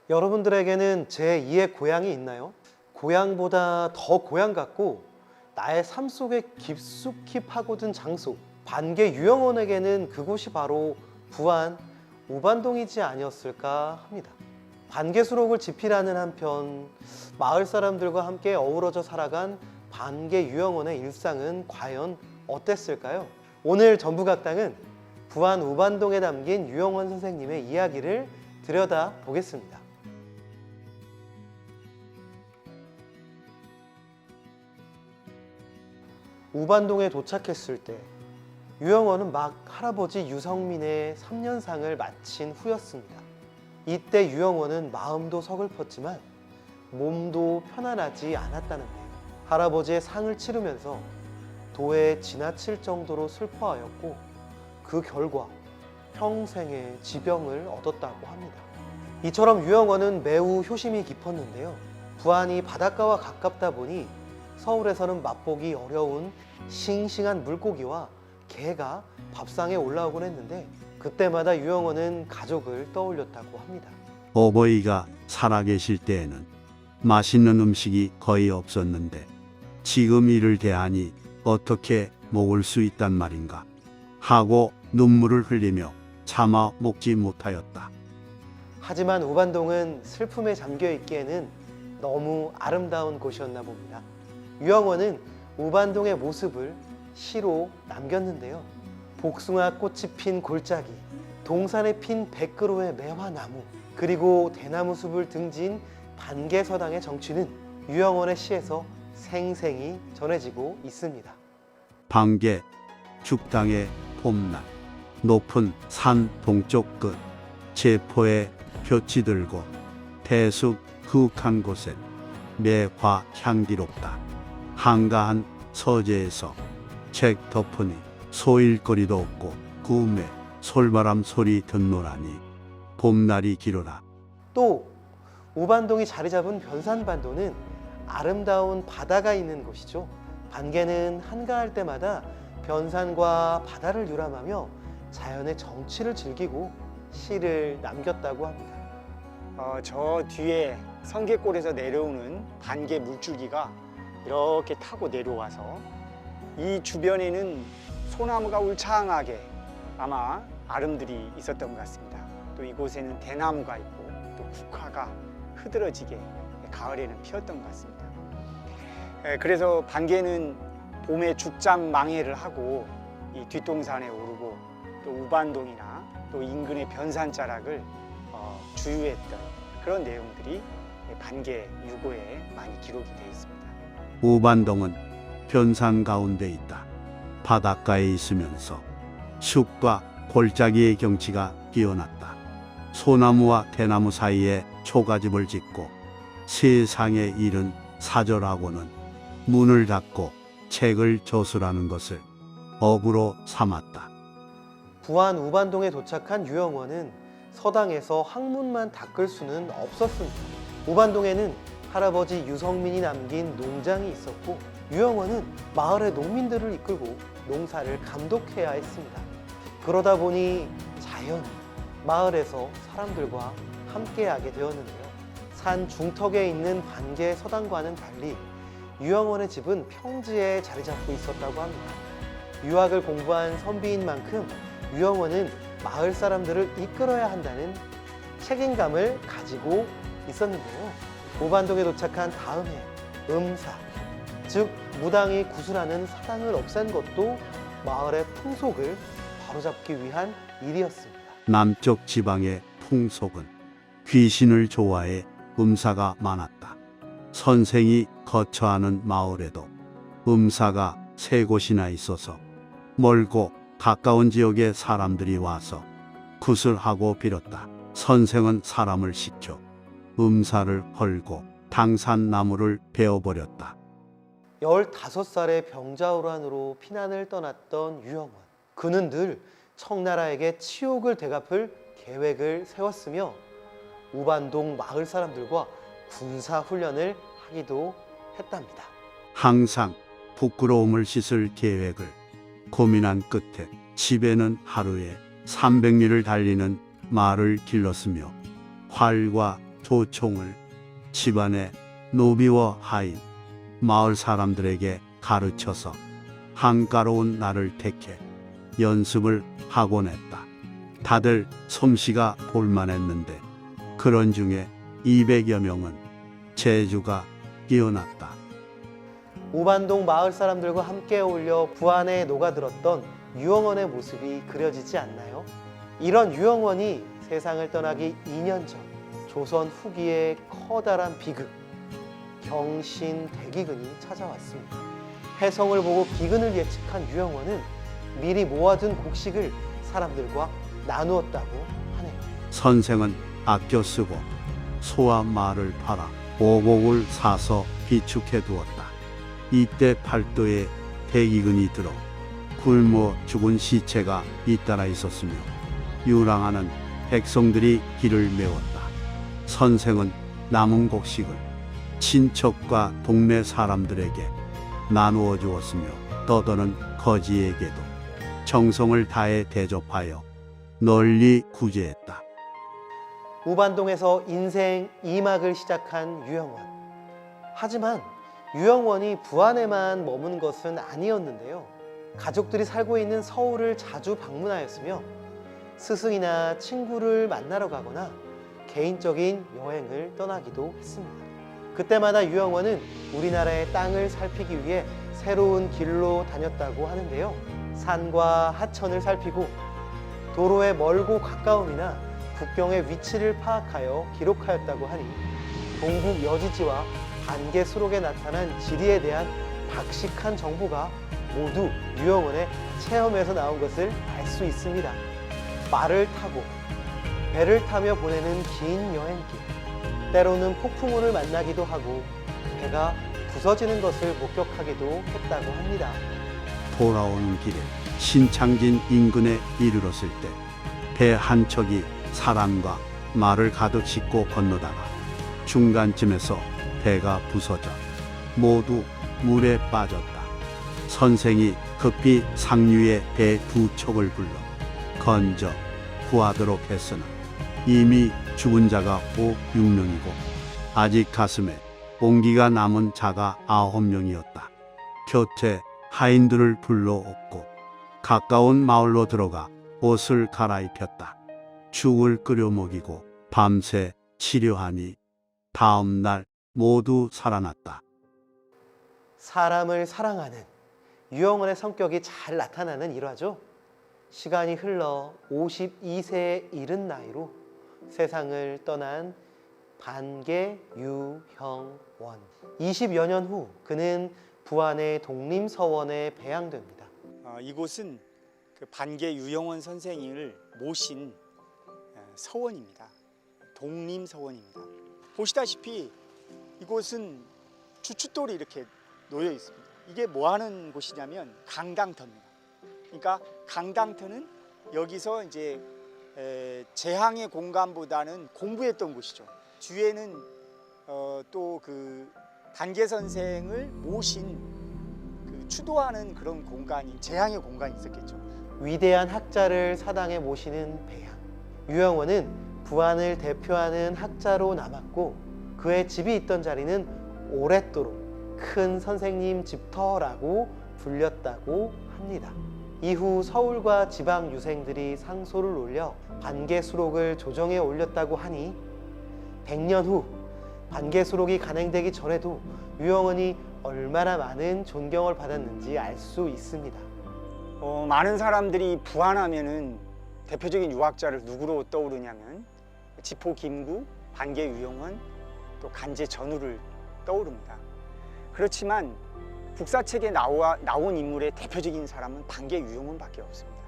여러분들에게는 제2의 고향이 있나요? 고향보다 더 고향 같고 나의 삶 속에 깊숙이 파고든 장소, 반개 유영원에게는 그곳이 바로 부안 우반동이지 아니었을까 합니다. 반개수록을 집필하는 한편 마을 사람들과 함께 어우러져 살아간 반개 유영원의 일상은 과연 어땠을까요? 오늘 전부각당은 부안 우반동에 담긴 유영원 선생님의 이야기를 들여다 보겠습니다. 우반동에 도착했을 때 유영원은 막 할아버지 유성민의 3년상을 마친 후였습니다. 이때 유영원은 마음도 서글펐지만 몸도 편안하지 않았다는데요. 할아버지의 상을 치르면서 도에 지나칠 정도로 슬퍼하였고 그 결과 평생의 지병을 얻었다고 합니다. 이처럼 유영원은 매우 효심이 깊었는데요. 부안이 바닷가와 가깝다 보니 서울에서는 맛보기 어려운 싱싱한 물고기와 게가 밥상에 올라오곤 했는데 그때마다 유영원은 가족을 떠올렸다고 합니다. 어버이가 살아계실 때에는 맛있는 음식이 거의 없었는데 지금 이를 대하니 어떻게 먹을 수 있단 말인가 하고 눈물을 흘리며 차마 먹지 못하였다. 하지만 우반동은 슬픔에 잠겨 있기에는 너무 아름다운 곳이었나 봅니다. 유영원은 우반동의 모습을 시로 남겼는데요. 복숭아 꽃이 핀 골짜기, 동산에 핀 100그루의 매화나무, 그리고 대나무 숲을 등진 반개서당의 정취는 유영원의 시에서 생생히 전해지고 있습니다. 반개 죽당의 봄날 높은 산 동쪽 끝 제포에 볕이 들고 대숲 흑한 곳에 매화 향기롭다. 한가한 서재에서 책 덮으니 소일거리도 없고 구음에 솔바람 소리 듣노라니 봄날이 길어라. 또 우반동이 자리 잡은 변산반도는 아름다운 바다가 있는 곳이죠. 반개는 한가할 때마다 변산과 바다를 유람하며 자연의 정취를 즐기고 시를 남겼다고 합니다. 저 뒤에 성계골에서 내려오는 반개 물줄기가 이렇게 타고 내려와서 이 주변에는 소나무가 울창하게 아마 아름들이 있었던 것 같습니다. 또 이곳에는 대나무가 있고 또 국화가 흐드러지게 가을에는 피었던 것 같습니다. 그래서 반개는 봄에 죽잠 망해를 하고 이 뒷동산에 오르고 또 우반동이나 또 인근의 변산자락을 주유했던 그런 내용들이 반개 유고에 많이 기록이 되어 있습니다. 우반동은 변산 가운데 있다. 바닷가에 있으면서 숲과 골짜기의 경치가 뛰어났다. 소나무와 대나무 사이에 초가집을 짓고 세상에 이른 사절하고는 문을 닫고 책을 저술하는 것을 업으로 삼았다. 부안 우반동에 도착한 유영원은 서당에서 학문만 닦을 수는 없었습니다. 우반동에는 할아버지 유성민이 남긴 농장이 있었고 유영원은 마을의 농민들을 이끌고 농사를 감독해야 했습니다. 그러다 보니 자연히 마을에서 사람들과 함께하게 되었는데요. 산 중턱에 있는 반개 서당과는 달리 유영원의 집은 평지에 자리 잡고 있었다고 합니다. 유학을 공부한 선비인 만큼 유영원은 마을 사람들을 이끌어야 한다는 책임감을 가지고 있었는데요. 우반동에 도착한 다음 해 음사, 즉 무당이 구슬하는 사당을 없앤 것도 마을의 풍속을 바로잡기 위한 일이었습니다. 남쪽 지방의 풍속은 귀신을 좋아해 음사가 많았다. 선생이 거처하는 마을에도 음사가 3곳이나 있어서 멀고 가까운 지역의 사람들이 와서 구슬하고 빌었다. 선생은 사람을 시켜 음사를 헐고 당산나무를 베어버렸다. 15살의 병자호란으로 피난을 떠났던 유영원. 그는 늘 청나라에게 치욕을 되갚을 계획을 세웠으며 우반동 마을 사람들과 군사훈련을 하기도 했답니다. 항상 부끄러움을 씻을 계획을 고민한 끝에 집에는 하루에 300리를 달리는 말을 길렀으며 활과 도총을 집안의 노비와 하인, 마을 사람들에게 가르쳐서 한가로운 날을 택해 연습을 하곤 했다. 다들 솜씨가 볼만했는데 그런 중에 200여 명은 재주가 뛰어났다. 오반동 마을 사람들과 함께 어울려 부안에 녹아들었던 유영원의 모습이 그려지지 않나요? 이런 유영원이 세상을 떠나기 2년 전 조선 후기의 커다란 비극 경신대기근이 찾아왔습니다. 해성을 보고 기근을 예측한 유영원은 미리 모아둔 곡식을 사람들과 나누었다고 하네요. 선생은 아껴 쓰고 소와 말을 팔아 오곡을 사서 비축해 두었다. 이때 팔도에 대기근이 들어 굶어 죽은 시체가 잇따라 있었으며 유랑하는 백성들이 길을 메웠다. 선생은 남은 곡식을 친척과 동네 사람들에게 나누어 주었으며 떠도는 거지에게도 정성을 다해 대접하여 널리 구제했다. 오반동에서 인생 2막을 시작한 유영원. 하지만 유영원이 부안에만 머문 것은 아니었는데요. 가족들이 살고 있는 서울을 자주 방문하였으며 스승이나 친구를 만나러 가거나 개인적인 여행을 떠나기도 했습니다. 그때마다 유영원은 우리나라의 땅을 살피기 위해 새로운 길로 다녔다고 하는데요. 산과 하천을 살피고 도로의 멀고 가까움이나 국경의 위치를 파악하여 기록하였다고 하니 동북 여지지와 반개 수록에 나타난 지리에 대한 박식한 정보가 모두 유영원의 체험에서 나온 것을 알 수 있습니다. 말을 타고 배를 타며 보내는 긴 여행길, 때로는 폭풍우를 만나기도 하고 배가 부서지는 것을 목격하기도 했다고 합니다. 돌아오는 길에 신창진 인근에 이르렀을 때 배 한 척이 사람과 말을 가득 싣고 건너다가 중간쯤에서 배가 부서져 모두 물에 빠졌다. 선생이 급히 상류의 배 두 척을 불러 건져 구하도록 했으나 이미 죽은 자가 5, 6명이고 아직 가슴에 온기가 남은 자가 9명이었다. 곁에 하인들을 불러옵고 가까운 마을로 들어가 옷을 갈아입혔다. 죽을 끓여 먹이고 밤새 치료하니 다음 날 모두 살아났다. 사람을 사랑하는 유영원의 성격이 잘 나타나는 일화죠. 시간이 흘러 52세에 이른 나이로 세상을 떠난 반개 유형원. 20여 년 후 그는 부안의 독림서원에 배양됩니다. 이곳은 그 반개 유영원 선생을 모신 서원입니다. 독림서원입니다. 보시다시피 이곳은 주춧돌이 이렇게 놓여 있습니다. 이게 뭐 하는 곳이냐면 강당터입니다. 그러니까 강당터는 여기서 이제 재항의 공간보다는 공부했던 곳이죠. 뒤에는 또 그 반개 선생을 모신 그 추도하는 그런 공간이 재항의 공간이 있었겠죠. 위대한 학자를 사당에 모시는 배양. 유영원은 부안을 대표하는 학자로 남았고 그의 집이 있던 자리는 오랫도록 큰 선생님 집터라고 불렸다고 합니다. 이후 서울과 지방 유생들이 상소를 올려 반개 수록을 조정해 올렸다고 하니 100년 후 반개 수록이 간행되기 전에도 유영원이 얼마나 많은 존경을 받았는지 알 수 있습니다. 많은 사람들이 부안하면은 대표적인 유학자를 누구로 떠오르냐면 지포 김구, 반개 유영원, 또 간제 전우를 떠오릅니다. 그렇지만 국사책에 나온 인물의 대표적인 사람은 반개 유영원밖에 없습니다.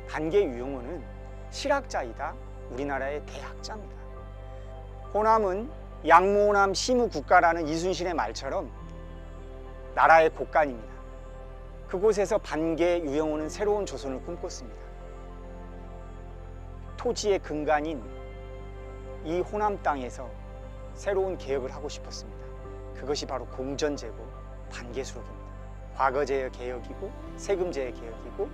반개 유영원은 실학자이다 우리나라의 대학자입니다. 호남은 양모남 시무국가라는 이순신의 말처럼 나라의 곳간입니다. 그곳에서 반개 유영원은 새로운 조선을 꿈꿨습니다. 토지의 근간인 이 호남 땅에서 새로운 개혁을 하고 싶었습니다. 그것이 바로 공전제고 반개수록입니다. 과거제의 개혁이고 세금제의 개혁이고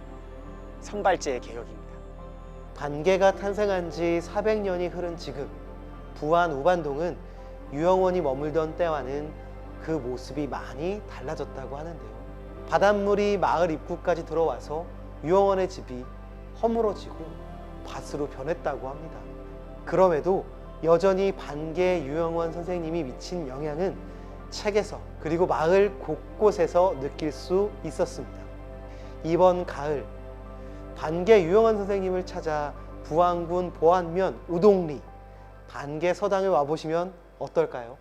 선발제의 개혁입니다. 반개가 탄생한 지 400년이 흐른 지금 부안 우반동은 유영원이 머물던 때와는 그 모습이 많이 달라졌다고 하는데요. 바닷물이 마을 입구까지 들어와서 유영원의 집이 허물어지고 밭으로 변했다고 합니다. 그럼에도 여전히 반개 유영원 선생님이 미친 영향은 책에서 그리고 마을 곳곳에서 느낄 수 있었습니다. 이번 가을 반개 유영원 선생님을 찾아 부안군 보안면 우동리 반개 서당에 와보시면 어떨까요?